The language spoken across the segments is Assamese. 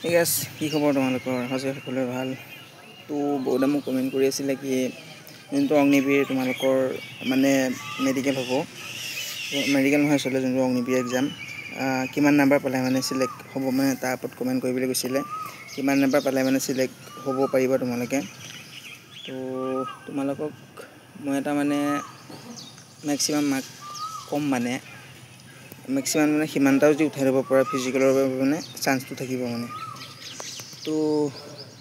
ঠিক আছে, কি খবৰ তোমালোকৰ? সঁচাকৈ সকলোৱে ভাল। তো বহুতে মোক কমেণ্ট কৰি আছিলে কি যোনটো অগ্নিবীৰ তোমালোকৰ মানে মেডিকেল হ'ব, মেডিকেল নহয় আচলতে যোনটো অগ্নিবীৰ এক্সাম, কিমান নাম্বাৰ পালে মানে চিলেক্ট হ'ব, মানে তাৰ ওপৰত কমেণ্ট কৰিবলৈ কৈছিলে। কিমান নাম্বাৰ পালে মানে চিলেক্ট হ'ব পাৰিব তোমালোকে। তো তোমালোকক মই এটা মানে মেক্সিমাম মাৰ্ক কম, মানে মেক্সিমাম মানে সিমানটাও যদি উঠাই ল'ব পৰা ফিজিকেলৰ বাবে মানে চান্সটো থাকিব মানে। তো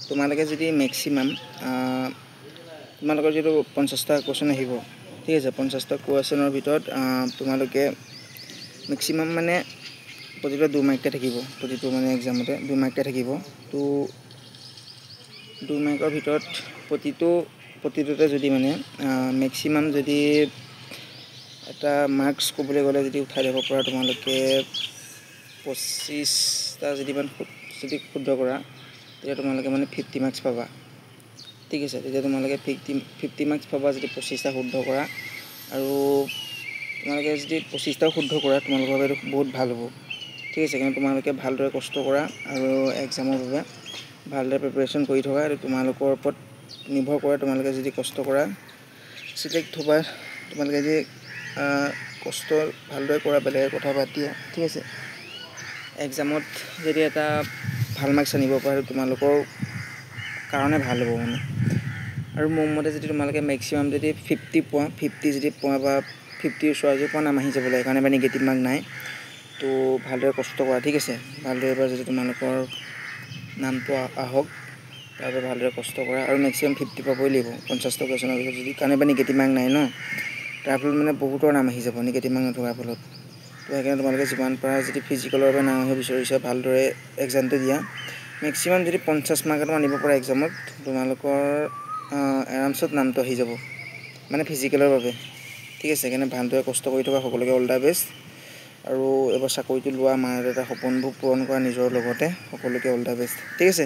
তোমালোকে যদি মেক্সিমাম তোমালোকৰ যিটো 50টা কুৱেশ্যন আহিব, ঠিক আছে, 50টা কুৱেশ্যনৰ ভিতৰত তোমালোকে মেক্সিমাম মানে প্ৰতিটো 2 মাৰ্ককৈ থাকিব, প্ৰতিটো মানে এক্সামতে 2 মাৰ্ককৈ থাকিব। তো 2 মাৰ্কৰ ভিতৰত প্ৰতিটোতে যদি মানে মেক্সিমাম যদি এটা মাৰ্কছ ক'বলৈ গ'লে যদি উঠাই দিব পৰা তোমালোকে 25টা যদি শুদ্ধ কৰা, তেতিয়া তোমালোকে মানে 50 মাৰ্কছ পাবা, ঠিক আছে। তেতিয়া তোমালোকে 50 মাৰ্কছ পাবা যদি 25টা শুদ্ধ কৰা। আৰু তোমালোকে যদি 25টাও শুদ্ধ কৰা তোমালোকৰ বাবে বহুত ভাল হ'ব, ঠিক আছে। কিন্তু তোমালোকে ভালদৰে কষ্ট কৰা আৰু এক্সামৰ বাবে ভালদৰে প্ৰিপেৰেশ্যন কৰি থকা। আৰু তোমালোকৰ ওপৰত নিৰ্ভৰ কৰে, তোমালোকে যদি কষ্ট কৰা চিলেক্ট হ'বা। তোমালোকে যদি কষ্ট ভালদৰে কৰা বেলেগ কথা বাদ দিয়া, ঠিক আছে। এক্সামত যদি এটা ভাল মাৰ্কছ আনিব পাৰে তোমালোকৰ কাৰণে ভাল হ'ব মানে। আৰু মোৰ মতে যদি তোমালোকে মেক্সিমাম যদি 50 পোৱা, 50 যদি পোৱা বা 50 ওচৰা যদি পোৱা, নাম আহি যাব লাগে, কাৰণে বা নিগেটিভ মাৰ্ক নাই। তো ভালদৰে কষ্ট কৰা, ঠিক আছে। ভালদৰে এবাৰ যদি তোমালোকৰ নামটো আহক, তাৰবাবে ভালদৰে কষ্ট কৰা। আৰু মেক্সিমাম 50 পাবই লাগিব 50টা কুৱেশ্যনৰ ভিতৰত, যদি কাৰণে বা নিগেটিভ মাৰ্ক নাই ন, তাৰ ফলত মানে বহুতৰ নাম আহি যাব নিগেটিভ মাৰ্ক নথকাৰ ফলত। তো সেইকাৰণে তোমালোকে যিমান পাৰা যদি ফিজিকেলৰ বাবে নাম আহিব বিচাৰিছা, ভালদৰে এক্সামটো দিয়া। মেক্সিমাম যদি 50 মাৰ্ক এটা আনিব পৰা এক্সামত, তোমালোকৰ আৰামছত নামটো আহি যাব মানে ফিজিকেলৰ বাবে, ঠিক আছে। সেইকাৰণে ভালদৰে কষ্ট কৰি থকা, সকলোকে অল দ্য বেষ্ট। আৰু এবাৰ চাকৰিটো লোৱা, মাৰ দেউতাৰ সপোনবোৰ পূৰণ কৰা নিজৰ লগতে, সকলোকে অল দ্য বেষ্ট, ঠিক আছে।